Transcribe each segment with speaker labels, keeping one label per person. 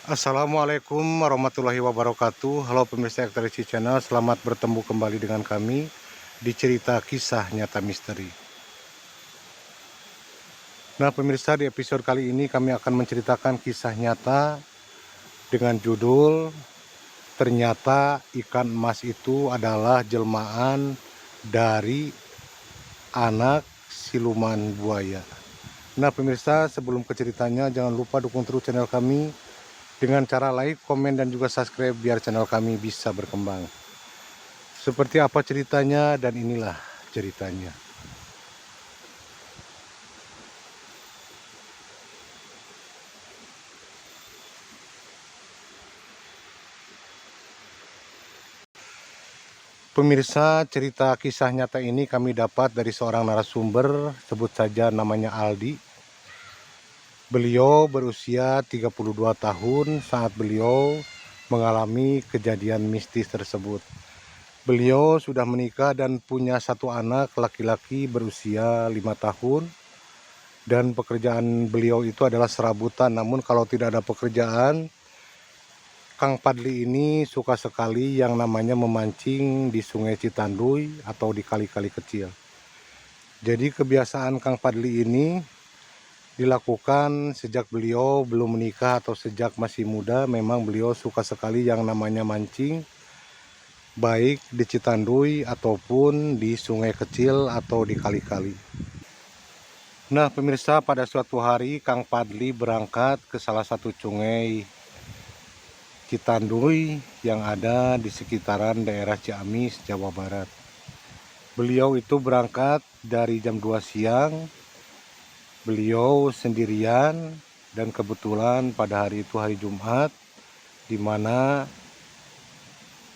Speaker 1: Assalamualaikum warahmatullahi wabarakatuh. Halo pemirsa Ekstresi Channel, selamat bertemu kembali dengan kami di cerita kisah nyata misteri. Nah pemirsa, di episode kali ini kami akan menceritakan kisah nyata dengan judul ternyata ikan emas itu adalah jelmaan dari anak siluman buaya. Nah pemirsa, sebelum ke ceritanya jangan lupa dukung terus channel kami dengan cara like, komen, dan juga subscribe biar channel kami bisa berkembang. Seperti apa ceritanya, dan inilah ceritanya. Pemirsa, cerita kisah nyata ini kami dapat dari seorang narasumber, sebut saja namanya Aldi. Beliau berusia 32 tahun saat beliau mengalami kejadian mistis tersebut. Beliau sudah menikah dan punya satu anak laki-laki berusia 5 tahun. Dan pekerjaan beliau itu adalah serabutan. Namun kalau tidak ada pekerjaan, Kang Padli ini suka sekali yang namanya memancing di Sungai Citanduy atau di kali-kali kecil. Jadi kebiasaan Kang Padli ini dilakukan sejak beliau belum menikah atau sejak masih muda. Memang beliau suka sekali yang namanya mancing, baik di Citanduy ataupun di sungai kecil atau di kali-kali. Nah pemirsa, pada suatu hari Kang Padli berangkat ke salah satu sungai Citanduy yang ada di sekitaran daerah Ciamis, Jawa Barat. Beliau itu berangkat dari jam 2 siang. Beliau sendirian dan kebetulan pada hari itu hari Jumat, di mana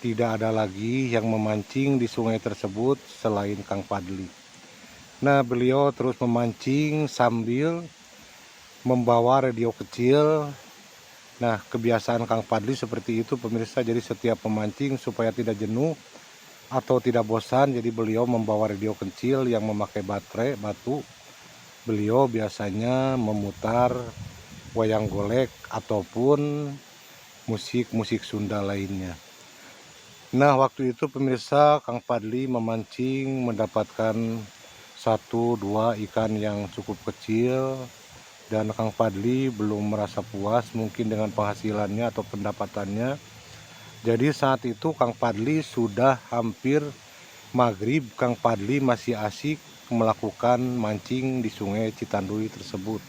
Speaker 1: tidak ada lagi yang memancing di sungai tersebut selain Kang Padli. Nah, beliau terus memancing sambil membawa radio kecil. Nah, kebiasaan Kang Padli seperti itu pemirsa, jadi setiap memancing supaya tidak jenuh atau tidak bosan, jadi beliau membawa radio kecil yang memakai baterai batu. Beliau biasanya memutar wayang golek ataupun musik-musik Sunda lainnya. Nah, waktu itu pemirsa, Kang Padli memancing mendapatkan 1-2 ikan yang cukup kecil. Dan Kang Padli belum merasa puas mungkin dengan penghasilannya atau pendapatannya. Jadi saat itu Kang Padli sudah hampir maghrib. Kang Padli masih asik melakukan mancing di sungai Citanduy tersebut.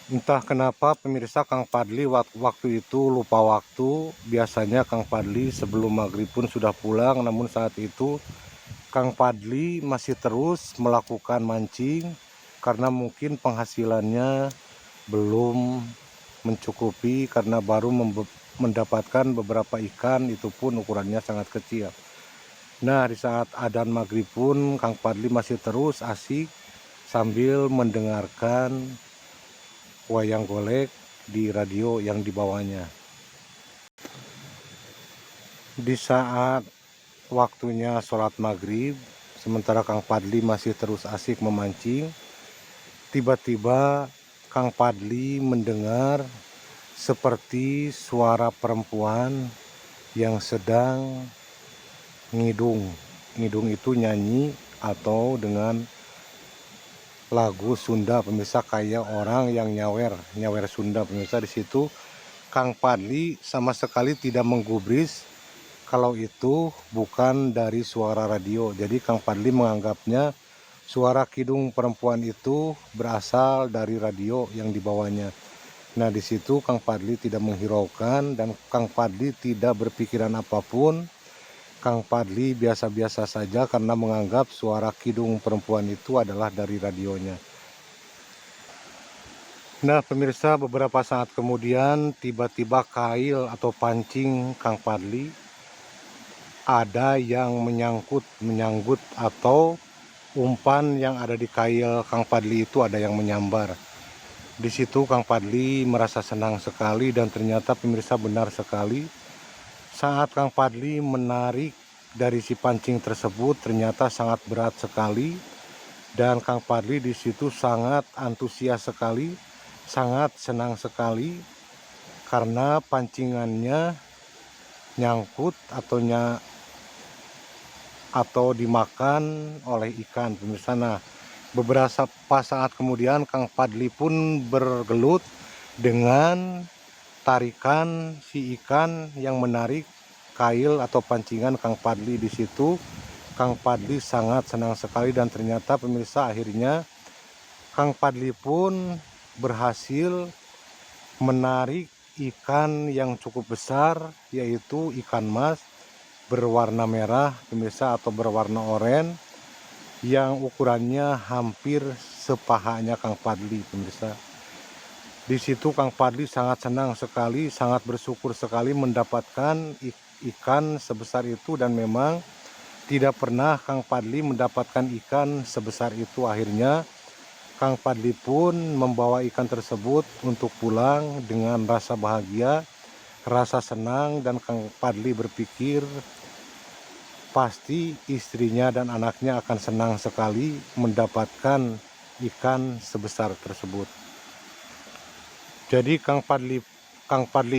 Speaker 1: Entah kenapa pemirsa, Kang Padli waktu itu lupa waktu. Biasanya Kang Padli sebelum maghrib pun sudah pulang. Namun saat itu Kang Padli masih terus melakukan mancing karena mungkin penghasilannya belum mencukupi karena baru mendapatkan beberapa ikan, itu pun ukurannya sangat kecil. Nah, di saat adzan maghrib pun Kang Padli masih terus asik sambil mendengarkan wayang golek di radio yang dibawanya. Di saat waktunya sholat maghrib, sementara Kang Padli masih terus asik memancing, tiba-tiba Kang Padli mendengar seperti suara perempuan yang sedang ngidung. Ngidung itu nyanyi atau dengan lagu Sunda pemirsa, kayak orang yang nyawer Sunda pemirsa. Di situ Kang Padli sama sekali tidak menggubris kalau itu bukan dari suara radio. Jadi Kang Padli menganggapnya suara kidung perempuan itu berasal dari radio yang dibawanya. Nah, di situ Kang Padli tidak menghiraukan dan Kang Padli tidak berpikiran apapun. Kang Padli biasa-biasa saja karena menganggap suara kidung perempuan itu adalah dari radionya. Nah, pemirsa, beberapa saat kemudian tiba-tiba kail atau pancing Kang Padli ada yang menyanggut atau umpan yang ada di kail Kang Padli itu ada yang menyambar. Di situ Kang Padli merasa senang sekali dan ternyata pemirsa benar sekali. Saat Kang Padli menarik dari si pancing tersebut ternyata sangat berat sekali dan Kang Padli di situ sangat antusias sekali, sangat senang sekali karena pancingannya nyangkut atau dimakan oleh ikan pemirsa. Nah, beberapa saat kemudian Kang Padli pun bergelut dengan tarikan si ikan yang menarik kail atau pancingan Kang Padli. Di situ Kang Padli sangat senang sekali, dan ternyata pemirsa akhirnya Kang Padli pun berhasil menarik ikan yang cukup besar, yaitu ikan mas berwarna merah pemirsa atau berwarna oranye, yang ukurannya hampir sepahanya Kang Padli pemirsa. Di situ Kang Padli sangat senang sekali, sangat bersyukur sekali mendapatkan ikan sebesar itu, dan memang tidak pernah Kang Padli mendapatkan ikan sebesar itu. Akhirnya Kang Padli pun membawa ikan tersebut untuk pulang dengan rasa bahagia, rasa senang, dan Kang Padli berpikir pasti istrinya dan anaknya akan senang sekali mendapatkan ikan sebesar tersebut. Jadi Kang Padli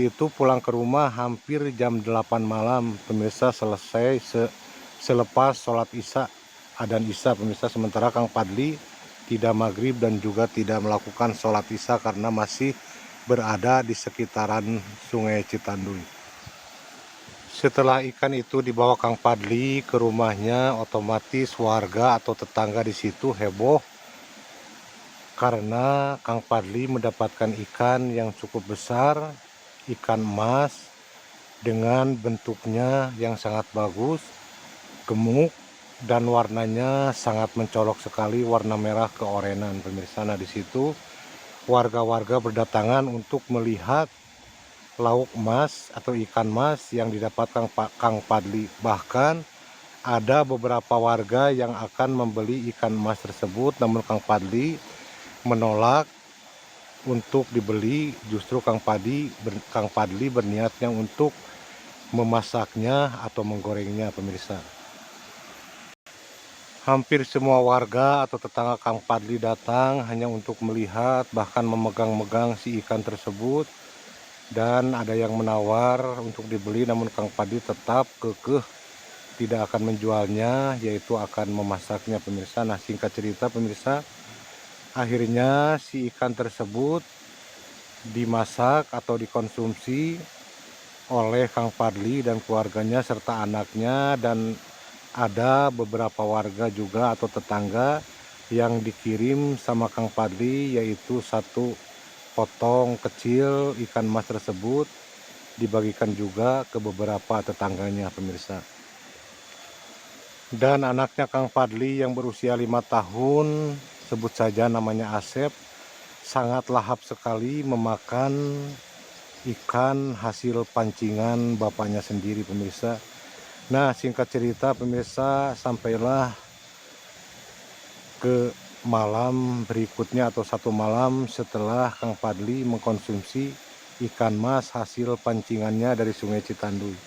Speaker 1: itu pulang ke rumah hampir jam 8 malam pemirsa, selesai selepas sholat isya, adzan isya pemirsa. Sementara Kang Padli tidak maghrib dan juga tidak melakukan sholat isya karena masih berada di sekitaran Sungai Citanduy. Setelah ikan itu dibawa Kang Padli ke rumahnya, otomatis warga atau tetangga di situ heboh karena Kang Padli mendapatkan ikan yang cukup besar, ikan emas dengan bentuknya yang sangat bagus, gemuk, dan warnanya sangat mencolok sekali, warna merah keorenan pemirsa. Nah, di situ warga-warga berdatangan untuk melihat lauk emas atau ikan mas yang didapatkan Kang Padli. Bahkan ada beberapa warga yang akan membeli ikan emas tersebut, namun Kang Padli menolak untuk dibeli. Justru Kang Padli berniatnya untuk memasaknya atau menggorengnya pemirsa. Hampir semua warga atau tetangga Kang Padli datang hanya untuk melihat, bahkan memegang-megang si ikan tersebut. Dan ada yang menawar untuk dibeli, namun Kang Padli tetap kekeh tidak akan menjualnya, yaitu akan memasaknya pemirsa. Nah, singkat cerita pemirsa, akhirnya si ikan tersebut dimasak atau dikonsumsi oleh Kang Padli dan keluarganya serta anaknya, dan ada beberapa warga juga atau tetangga yang dikirim sama Kang Padli, yaitu satu potong kecil ikan mas tersebut dibagikan juga ke beberapa tetangganya pemirsa. Dan anaknya Kang Padli yang berusia 5 tahun, sebut saja namanya Asep, sangat lahap sekali memakan ikan hasil pancingan bapaknya sendiri pemirsa. Nah, singkat cerita pemirsa, sampailah ke malam berikutnya atau satu malam setelah Kang Padli mengkonsumsi ikan mas hasil pancingannya dari Sungai Citanduy.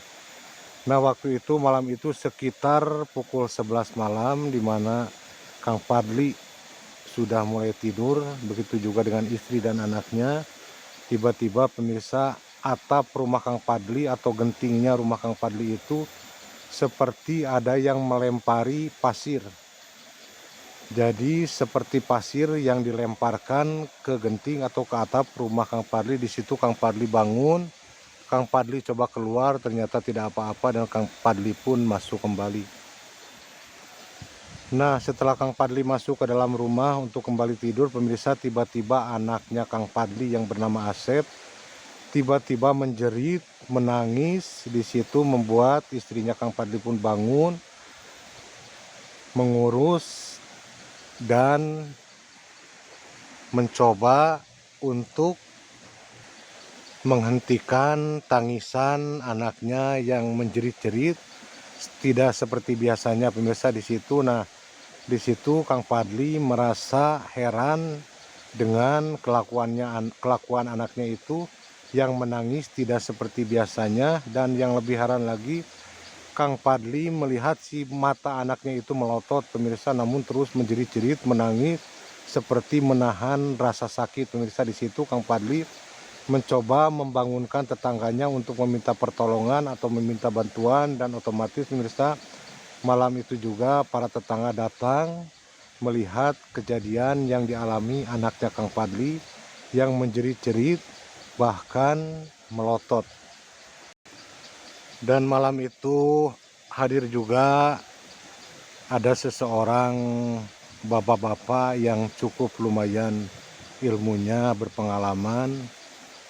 Speaker 1: Nah, waktu itu malam itu sekitar pukul 11 malam, di mana Kang Padli sudah mulai tidur, begitu juga dengan istri dan anaknya. Tiba-tiba pemirsa, atap rumah Kang Padli atau gentingnya rumah Kang Padli itu seperti ada yang melempari pasir. Jadi seperti pasir yang dilemparkan ke genting atau ke atap rumah Kang Padli. Di situ Kang Padli bangun, Kang Padli coba keluar, ternyata tidak apa-apa, dan Kang Padli pun masuk kembali. Nah, setelah Kang Padli masuk ke dalam rumah untuk kembali tidur pemirsa, tiba-tiba anaknya Kang Padli yang bernama Asep tiba-tiba menjerit, menangis. Di situ membuat istrinya Kang Padli pun bangun, mengurus dan mencoba untuk menghentikan tangisan anaknya yang menjerit-jerit, tidak seperti biasanya pemirsa di situ. Nah, di situ Kang Padli merasa heran dengan kelakuan anaknya itu yang menangis tidak seperti biasanya, dan yang lebih heran lagi, Kang Padli melihat si mata anaknya itu melotot pemirsa, namun terus menjerit-jerit menangis seperti menahan rasa sakit pemirsa. Di situ Kang Padli mencoba membangunkan tetangganya untuk meminta pertolongan atau meminta bantuan, dan otomatis pemirsa malam itu juga para tetangga datang melihat kejadian yang dialami anaknya Kang Padli yang menjerit-jerit bahkan melotot. Dan malam itu hadir juga ada seseorang bapak-bapak yang cukup lumayan ilmunya, berpengalaman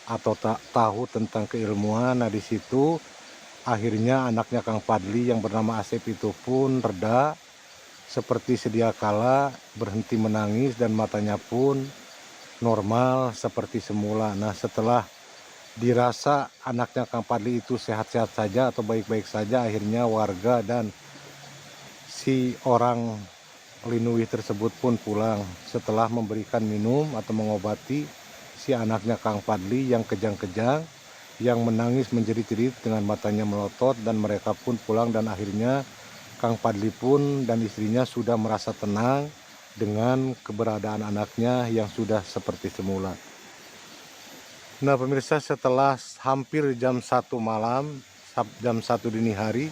Speaker 1: atau tahu tentang keilmuan. Nah, di situ akhirnya anaknya Kang Padli yang bernama Asep itu pun reda, seperti sedia kala berhenti menangis dan matanya pun normal seperti semula. Nah, setelah dirasa anaknya Kang Padli itu sehat-sehat saja atau baik-baik saja, akhirnya warga dan si orang Linui tersebut pun pulang setelah memberikan minum atau mengobati si anaknya Kang Padli yang kejang-kejang, yang menangis menjerit-jerit dengan matanya melotot, dan mereka pun pulang. Dan akhirnya Kang Padli pun dan istrinya sudah merasa tenang dengan keberadaan anaknya yang sudah seperti semula. Nah pemirsa, setelah hampir jam 1 malam, jam 1 dini hari,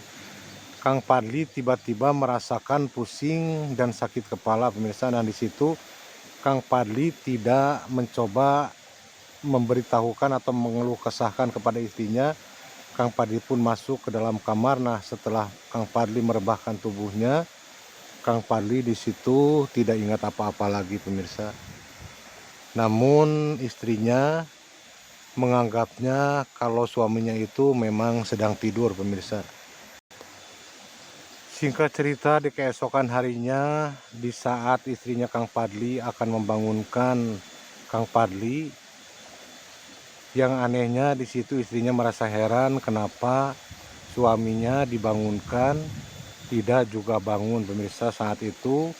Speaker 1: Kang Padli tiba-tiba merasakan pusing dan sakit kepala pemirsa. Dan di situ Kang Padli tidak mencoba memberitahukan atau mengeluh kesahkan kepada istrinya. Kang Padli pun masuk ke dalam kamar. Nah, setelah Kang Padli merebahkan tubuhnya, Kang Padli di situ tidak ingat apa-apa lagi pemirsa. Namun istrinya menganggapnya kalau suaminya itu memang sedang tidur pemirsa. Singkat cerita, di keesokan harinya, di saat istrinya Kang Padli akan membangunkan Kang Padli, yang anehnya di situ istrinya merasa heran kenapa suaminya dibangunkan tidak juga bangun pemirsa. Saat itu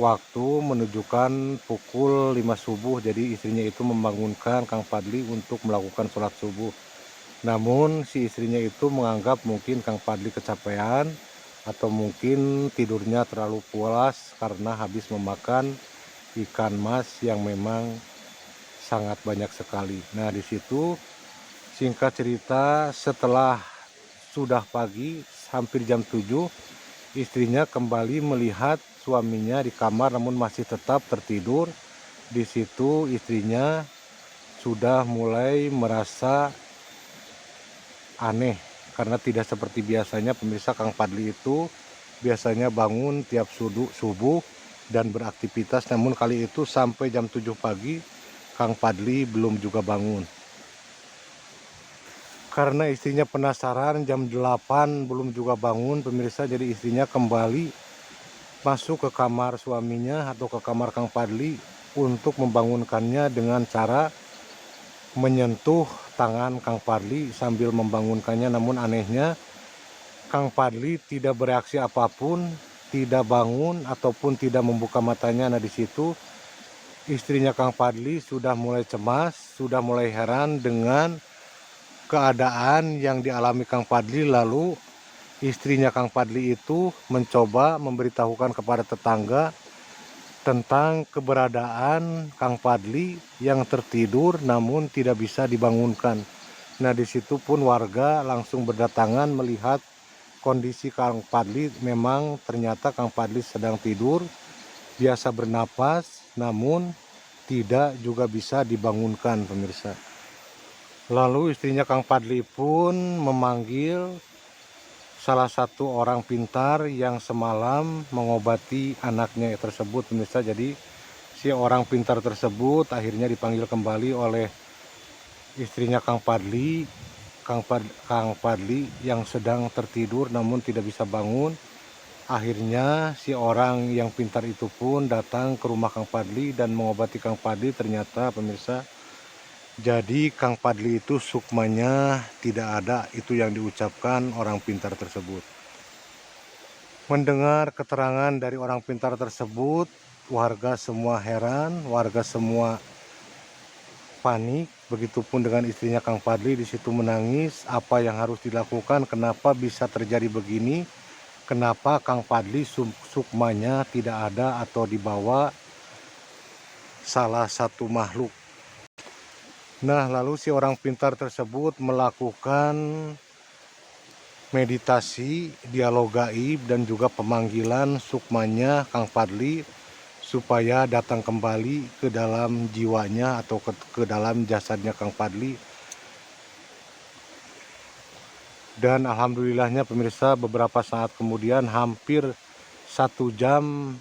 Speaker 1: waktu menunjukkan pukul 5 subuh, jadi istrinya itu membangunkan Kang Padli untuk melakukan sholat subuh. Namun si istrinya itu menganggap mungkin Kang Padli kecapean atau mungkin tidurnya terlalu pulas karena habis memakan ikan mas yang memang sangat banyak sekali. Nah di situ singkat cerita, setelah sudah pagi hampir jam 7, istrinya kembali melihat suaminya di kamar namun masih tetap tertidur. Di situ istrinya sudah mulai merasa aneh karena tidak seperti biasanya pemirsa. Kang Padli itu biasanya bangun tiap subuh dan beraktivitas, namun kali itu sampai jam 7 pagi Kang Padli belum juga bangun. Karena istrinya penasaran, jam 8 belum juga bangun pemirsa, jadi istrinya kembali masuk ke kamar suaminya atau ke kamar Kang Padli untuk membangunkannya dengan cara menyentuh tangan Kang Padli sambil membangunkannya. Namun anehnya Kang Padli tidak bereaksi apapun, tidak bangun ataupun tidak membuka matanya. Nah di situ istrinya Kang Padli sudah mulai cemas, sudah mulai heran dengan keadaan yang dialami Kang Padli. Lalu istrinya Kang Padli itu mencoba memberitahukan kepada tetangga tentang keberadaan Kang Padli yang tertidur namun tidak bisa dibangunkan. Nah di situ pun warga langsung berdatangan melihat kondisi Kang Padli. Memang ternyata Kang Padli sedang tidur, biasa bernapas namun tidak juga bisa dibangunkan pemirsa. Lalu istrinya Kang Padli pun memanggil salah satu orang pintar yang semalam mengobati anaknya tersebut pemirsa. Jadi si orang pintar tersebut akhirnya dipanggil kembali oleh istrinya Kang Padli. Kang Padli yang sedang tertidur namun tidak bisa bangun. Akhirnya si orang yang pintar itu pun datang ke rumah Kang Padli dan mengobati Kang Padli. Ternyata pemirsa, jadi Kang Padli itu sukmanya tidak ada, itu yang diucapkan orang pintar tersebut. Mendengar keterangan dari orang pintar tersebut, warga semua heran, warga semua panik. Begitupun dengan istrinya Kang Padli, di situ menangis. Apa yang harus dilakukan? Kenapa bisa terjadi begini? Kenapa Kang Padli sukmanya tidak ada atau dibawa salah satu makhluk? Nah, lalu si orang pintar tersebut melakukan meditasi, dialog gaib, dan juga pemanggilan sukmanya Kang Padli supaya datang kembali ke dalam jiwanya atau ke dalam jasadnya Kang Padli. Dan alhamdulillahnya pemirsa, beberapa saat kemudian, hampir 1 jam,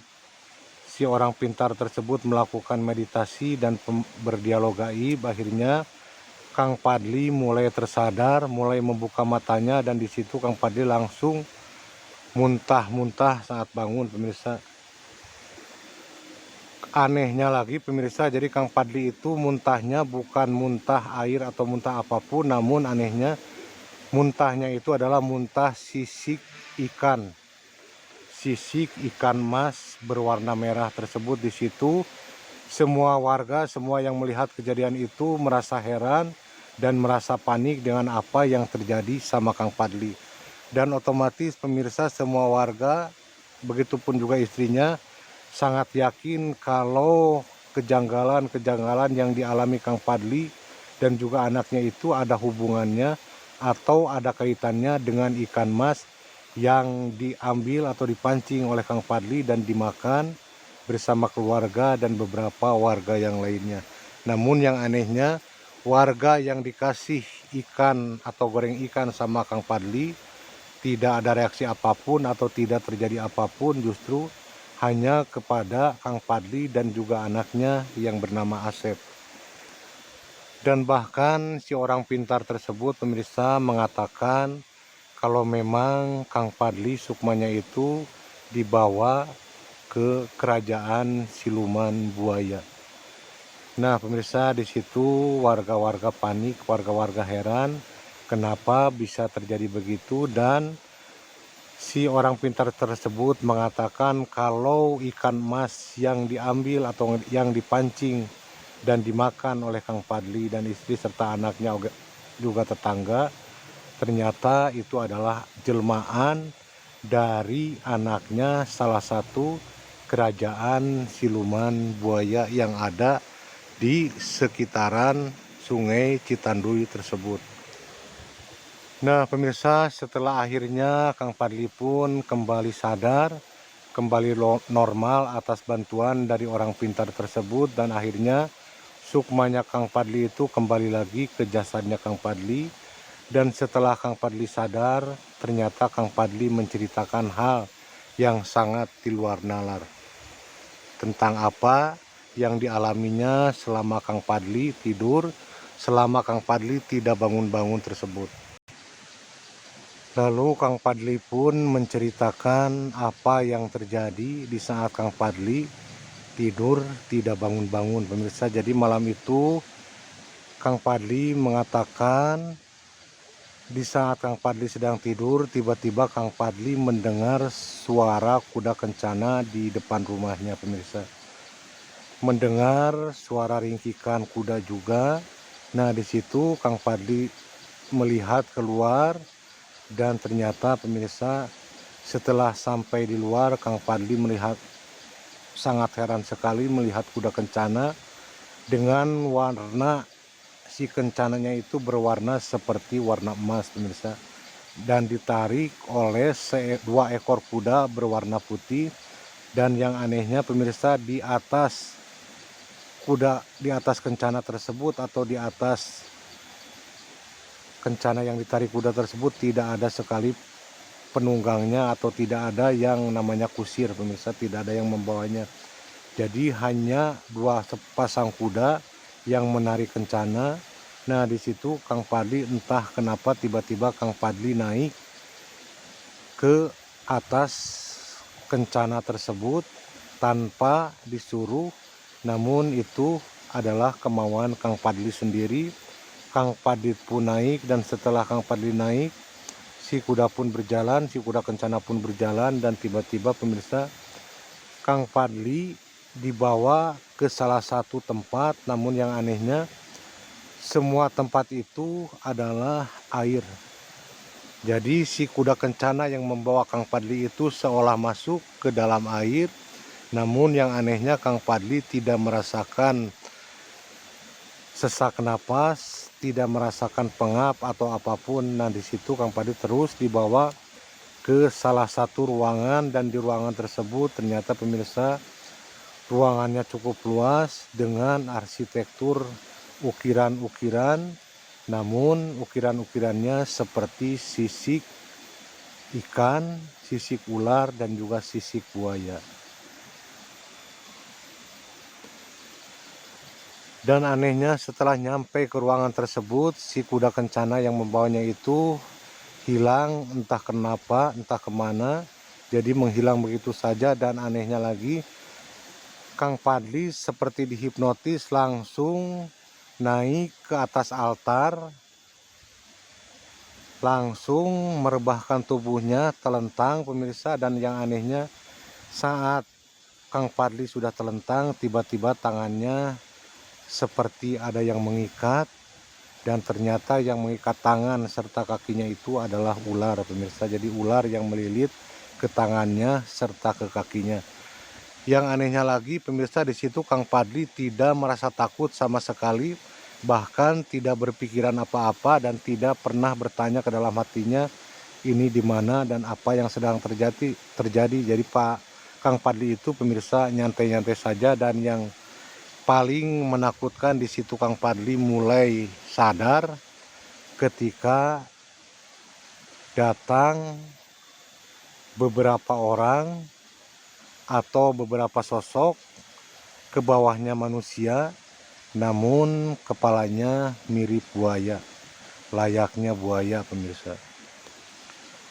Speaker 1: si orang pintar tersebut melakukan meditasi dan berdialog gaib. Akhirnya Kang Padli mulai tersadar, mulai membuka matanya, dan di situ Kang Padli langsung muntah-muntah saat bangun pemirsa. Anehnya lagi pemirsa, jadi Kang Padli itu muntahnya bukan muntah air atau muntah apapun, namun anehnya muntahnya itu adalah muntah sisik ikan. Sisik ikan mas berwarna merah tersebut. Di situ semua warga, semua yang melihat kejadian itu merasa heran dan merasa panik dengan apa yang terjadi sama Kang Padli. Dan otomatis pemirsa, semua warga, begitupun juga istrinya, sangat yakin kalau kejanggalan-kejanggalan yang dialami Kang Padli dan juga anaknya itu ada hubungannya atau ada kaitannya dengan ikan mas yang diambil atau dipancing oleh Kang Padli dan dimakan bersama keluarga dan beberapa warga yang lainnya. Namun yang anehnya, warga yang dikasih ikan atau goreng ikan sama Kang Padli tidak ada reaksi apapun atau tidak terjadi apapun, justru hanya kepada Kang Padli dan juga anaknya yang bernama Asep. Dan bahkan si orang pintar tersebut pemirsa mengatakan kalau memang Kang Padli sukmanya itu dibawa ke kerajaan siluman buaya. Nah pemirsa, di situ warga-warga panik, warga-warga heran kenapa bisa terjadi begitu, dan si orang pintar tersebut mengatakan kalau ikan mas yang diambil atau yang dipancing dan dimakan oleh Kang Padli dan istri serta anaknya juga tetangga, ternyata itu adalah jelmaan dari anaknya salah satu kerajaan siluman buaya yang ada di sekitaran Sungai Citanduy tersebut. Nah pemirsa, setelah akhirnya Kang Padli pun kembali sadar, kembali normal atas bantuan dari orang pintar tersebut, dan akhirnya sukmanya Kang Padli itu kembali lagi ke jasadnya Kang Padli. Dan setelah Kang Padli sadar, ternyata Kang Padli menceritakan hal yang sangat di luar nalar tentang apa yang dialaminya selama Kang Padli tidur, selama Kang Padli tidak bangun-bangun tersebut. Lalu Kang Padli pun menceritakan apa yang terjadi di saat Kang Padli tidur tidak bangun-bangun pemirsa. Jadi malam itu Kang Padli mengatakan di saat Kang Padli sedang tidur, tiba-tiba Kang Padli mendengar suara kuda kencana di depan rumahnya pemirsa. Mendengar suara ringkikan kuda juga. Nah di situ Kang Padli melihat keluar, dan ternyata pemirsa, setelah sampai di luar, Kang Padli melihat, sangat heran sekali melihat kuda kencana dengan warna, si kencananya itu berwarna seperti warna emas pemirsa, dan ditarik oleh 2 ekor kuda berwarna putih. Dan yang anehnya pemirsa, di atas kuda, di atas kencana tersebut atau di atas kencana yang ditarik kuda tersebut tidak ada sekali penunggangnya atau tidak ada yang namanya kusir pemirsa, tidak ada yang membawanya. Jadi hanya 2 sepasang kuda yang menarik kencana. Nah di situ Kang Padli entah kenapa tiba-tiba Kang Padli naik ke atas kencana tersebut tanpa disuruh, namun itu adalah kemauan Kang Padli sendiri. Kang Padli pun naik, dan setelah Kang Padli naik, si kuda pun berjalan, si kuda kencana pun berjalan, dan tiba-tiba pemirsa, Kang Padli dibawa ke salah satu tempat, namun yang anehnya semua tempat itu adalah air. Jadi si kuda kencana yang membawa Kang Padli itu seolah masuk ke dalam air, namun yang anehnya Kang Padli tidak merasakan sesak napas, tidak merasakan pengap atau apapun. Nah di situ Kang Padli terus dibawa ke salah satu ruangan, dan di ruangan tersebut ternyata pemirsa ruangannya cukup luas dengan arsitektur ukiran-ukiran, namun ukiran-ukirannya seperti sisik ikan, sisik ular, dan juga sisik buaya. Dan anehnya setelah nyampe ke ruangan tersebut, si kuda kencana yang membawanya itu hilang, entah kenapa, entah kemana. Jadi menghilang begitu saja. Dan anehnya lagi, Kang Padli seperti dihipnotis langsung naik ke atas altar, langsung merebahkan tubuhnya telentang pemirsa. Dan yang anehnya, saat Kang Padli sudah telentang, tiba-tiba tangannya seperti ada yang mengikat, dan ternyata yang mengikat tangan serta kakinya itu adalah ular pemirsa. Jadi ular yang melilit ke tangannya serta ke kakinya. Yang anehnya lagi pemirsa, di situ Kang Padli tidak merasa takut sama sekali, bahkan tidak berpikiran apa-apa dan tidak pernah bertanya ke dalam hatinya ini di mana dan apa yang sedang terjadi. Jadi Kang Padli itu pemirsa nyantai-nyantai saja. Dan yang paling menakutkan di situ Kang Padli mulai sadar ketika datang beberapa orang atau beberapa sosok ke bawahnya manusia, namun kepalanya mirip buaya, layaknya buaya pemirsa.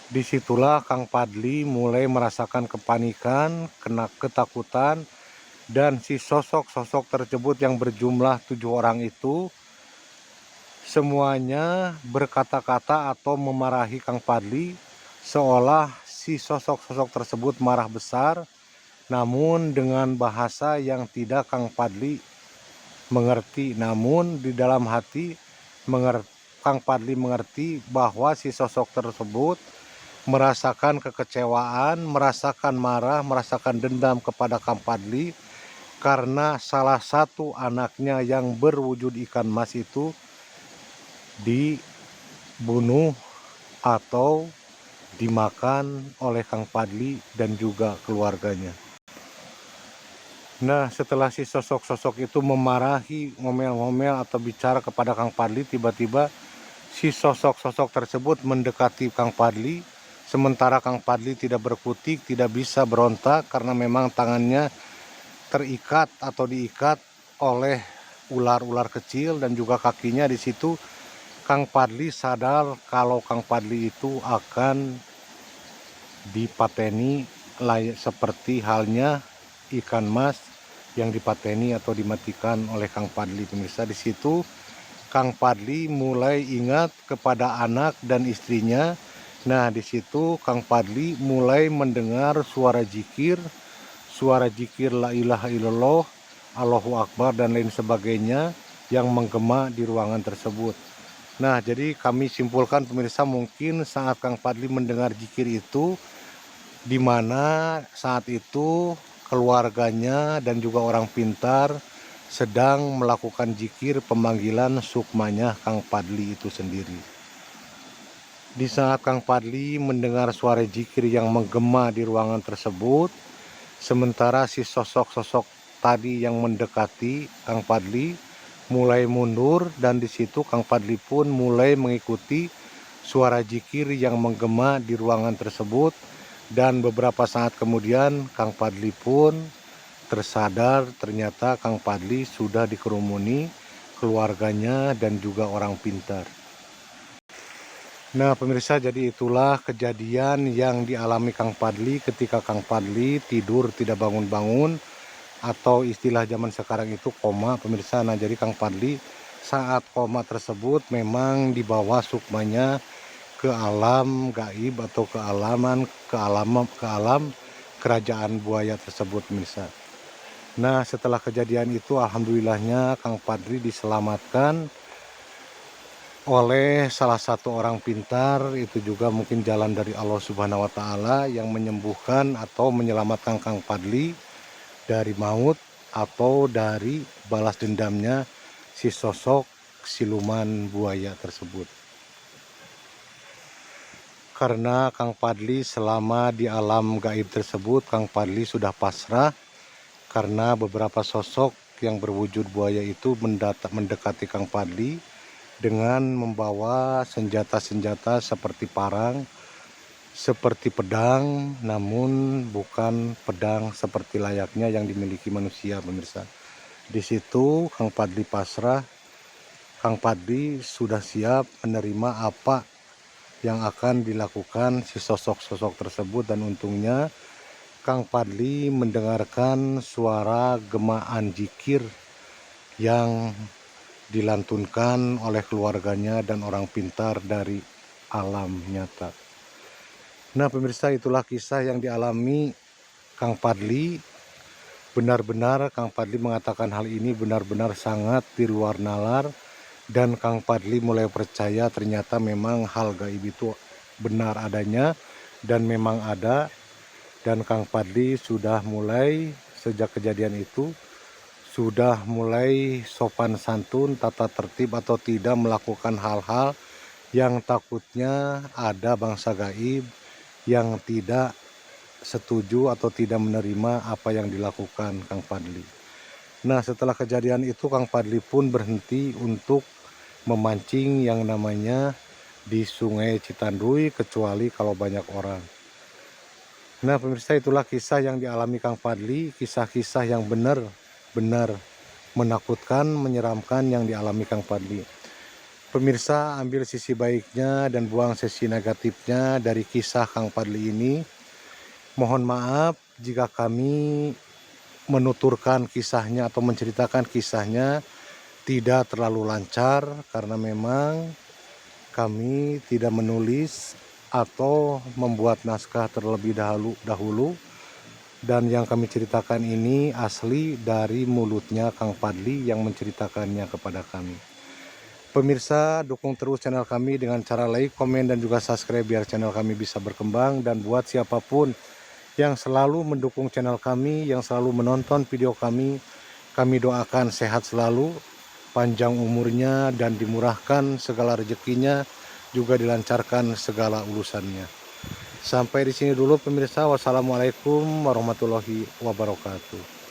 Speaker 1: Disitulah Kang Padli mulai merasakan kepanikan, ketakutan, dan si sosok-sosok tersebut yang berjumlah 7 orang itu semuanya berkata-kata atau memarahi Kang Padli, seolah si sosok-sosok tersebut marah besar, namun dengan bahasa yang tidak Kang Padli mengerti. Namun di dalam hati Kang Padli mengerti bahwa si sosok tersebut merasakan kekecewaan, merasakan marah, merasakan dendam kepada Kang Padli karena salah satu anaknya yang berwujud ikan mas itu dibunuh atau dimakan oleh Kang Padli dan juga keluarganya. Nah setelah si sosok-sosok itu memarahi, ngomel-ngomel atau bicara kepada Kang Padli, tiba-tiba si sosok-sosok tersebut mendekati Kang Padli. Sementara Kang Padli tidak berkutik, tidak bisa berontak karena memang tangannya terikat atau diikat oleh ular-ular kecil, dan juga kakinya. Di situ Kang Padli sadar kalau Kang Padli itu akan dipateni seperti halnya ikan mas yang dipateni atau dimatikan oleh Kang Padli pemirsa. Di situ Kang Padli mulai ingat kepada anak dan istrinya. Nah di situ Kang Padli mulai mendengar suara zikir la ilaha illallah, Allahu Akbar, dan lain sebagainya yang menggema di ruangan tersebut. Nah jadi kami simpulkan pemirsa, mungkin saat Kang Padli mendengar zikir itu, di mana saat itu keluarganya dan juga orang pintar sedang melakukan zikir pemanggilan sukmanya Kang Padli itu sendiri. Di saat Kang Padli mendengar suara zikir yang menggema di ruangan tersebut, sementara si sosok-sosok tadi yang mendekati Kang Padli mulai mundur, dan di situ Kang Padli pun mulai mengikuti suara zikir yang menggema di ruangan tersebut. Dan beberapa saat kemudian Kang Padli pun tersadar ternyata Kang Padli sudah dikerumuni keluarganya dan juga orang pintar. Nah pemirsa, jadi itulah kejadian yang dialami Kang Padli ketika Kang Padli tidur tidak bangun-bangun, atau istilah zaman sekarang itu koma pemirsa. Nah jadi Kang Padli saat koma tersebut memang dibawa sukmanya ke alam gaib atau ke alam kerajaan buaya tersebut pemirsa. Nah setelah kejadian itu alhamdulillahnya Kang Padli diselamatkan oleh salah satu orang pintar. Itu juga mungkin jalan dari Allah Subhanahu wa Ta'ala yang menyembuhkan atau menyelamatkan Kang Padli dari maut atau dari balas dendamnya si sosok siluman buaya tersebut. Karena Kang Padli selama di alam gaib tersebut, Kang Padli sudah pasrah karena beberapa sosok yang berwujud buaya itu mendekati Kang Padli dengan membawa senjata-senjata seperti parang, seperti pedang, namun bukan pedang seperti layaknya yang dimiliki manusia, pemirsa. Di situ Kang Padli pasrah, Kang Padli sudah siap menerima apa yang akan dilakukan si sosok-sosok tersebut, dan untungnya Kang Padli mendengarkan suara gemaan zikir yang dilantunkan oleh keluarganya dan orang pintar dari alam nyata. Nah pemirsa, itulah kisah yang dialami Kang Padli. Benar-benar Kang Padli mengatakan hal ini benar-benar sangat di luar nalar, dan Kang Padli mulai percaya ternyata memang hal gaib itu benar adanya dan memang ada. Dan Kang Padli sudah mulai sejak kejadian itu sudah mulai sopan santun, tata tertib, atau tidak melakukan hal-hal yang takutnya ada bangsa gaib yang tidak setuju atau tidak menerima apa yang dilakukan Kang Padli. Nah setelah kejadian itu Kang Padli pun berhenti untuk memancing yang namanya di Sungai Citanduy, kecuali kalau banyak orang. Nah pemirsa, itulah kisah yang dialami Kang Padli, kisah-kisah yang benar-benar menakutkan, menyeramkan yang dialami Kang Padli. Pemirsa, ambil sisi baiknya dan buang sisi negatifnya dari kisah Kang Padli ini. Mohon maaf jika kami menuturkan kisahnya atau menceritakan kisahnya tidak terlalu lancar, karena memang kami tidak menulis atau membuat naskah terlebih dahulu, dan yang kami ceritakan ini asli dari mulutnya Kang Padli yang menceritakannya kepada kami. Pemirsa, dukung terus channel kami dengan cara like, komen, dan juga subscribe biar channel kami bisa berkembang. Dan buat siapapun yang selalu mendukung channel kami, yang selalu menonton video kami doakan sehat selalu, panjang umurnya, dan dimurahkan segala rezekinya, juga dilancarkan segala urusannya. Sampai di sini dulu pemirsa. Wassalamualaikum warahmatullahi wabarakatuh.